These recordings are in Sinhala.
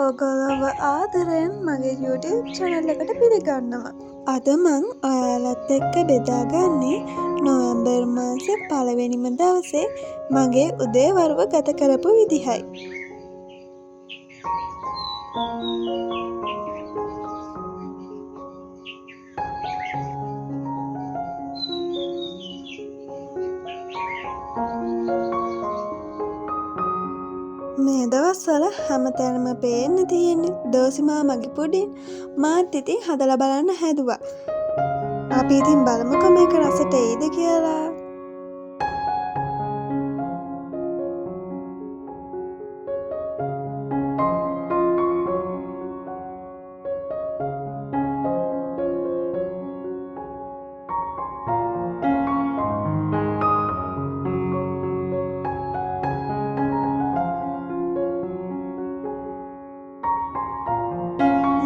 ඕගොල්ලොව ආදරයෙන් මගේ YouTube channel එකට පිළිගන්නවා. අද මං ඔයාලත් එක්ක බෙදාගන්නේ නොවැම්බර් මාසේ පළවෙනිම දවසේ මගේ උදේවරුව ගත කරපු විදිහයි. මේ දවස්වල හැමතැනම පේන්න තියෙන්නේ දෝසිමා මගේ පුඩින්. මාත් ඉතින් හදලා බලන්න හැදුවා. අපි ඉතින් බලමුකෝ මේක රසට එයිද කියලා.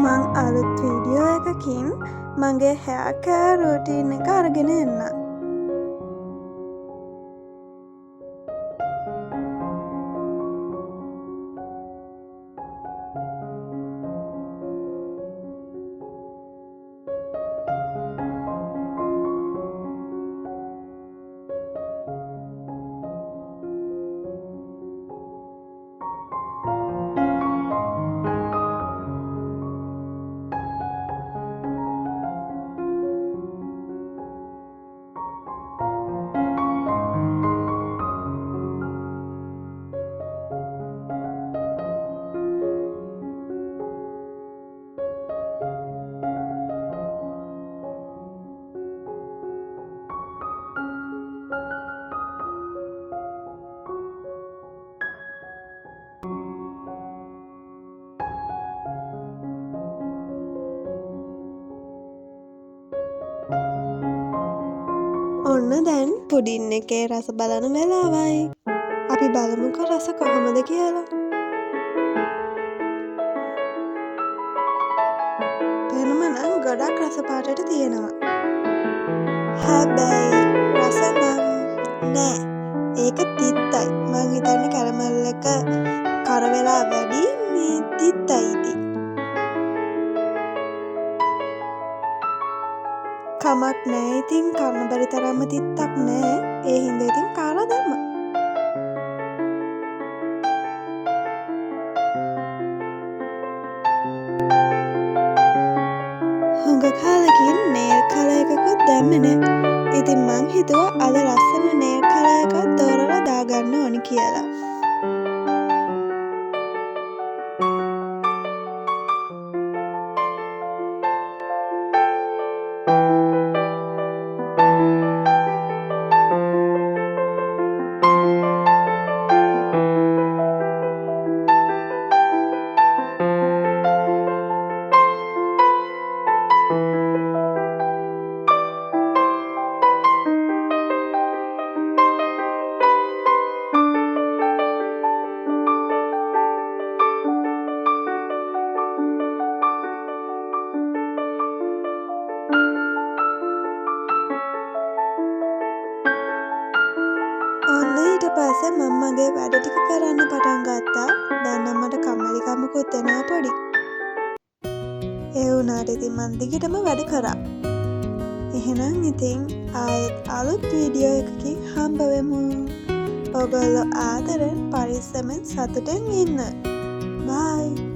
මං අලුත් වීඩියෝ එකකින් මගේ hair care routine එක අරගෙන එන්නම්. ඔන්න දැන් පුඩින් එකේ රස බලන වෙලාවයි. අපි බලමුකෝ රස කොහොමද කියලා. පේනම නම් ගොඩක් රස පාටට තියෙනවා. හැබැයි රස නම් නෑ. ඒක තිත්තයි. මං හිතන්නේ කැරමල් එක කර වෙලා වැඩි මේ තිත්තයි ඉතින්. කමක් නෑ ඉතින් කන්න බැරි තරම්ම තිත්තක් නෑ. ඒ හින්දා ඉතින් කාලා දැම්මා. හුඟ කාලෙකින් නේල් කලර් එකකුත් දැම්මේ නෑ. ඉතින් මං හිතුවා අද ලස්සන නේල් කලර් එකක් තෝරලා දාගන්න ඕනි කියලා. ඔන්න ඊට පස්සේ මම මගේ වැඩ ටික කරන්න පටන් ගත්තා. දැන් නම් මට කම්මැලිකමකුත් එනවා පොඩි. ඒ වුණාට ඉතින් මං දිගටම වැඩ කරා. එහෙනම් ඉතින් ආයෙත් අලුත් වීඩියෝ එකකින් හම්බ වෙමු. ඔයගොල්ලෝ ආදරෙන් පරිස්සමෙන් සතුටෙන් ඉන්න. බයි.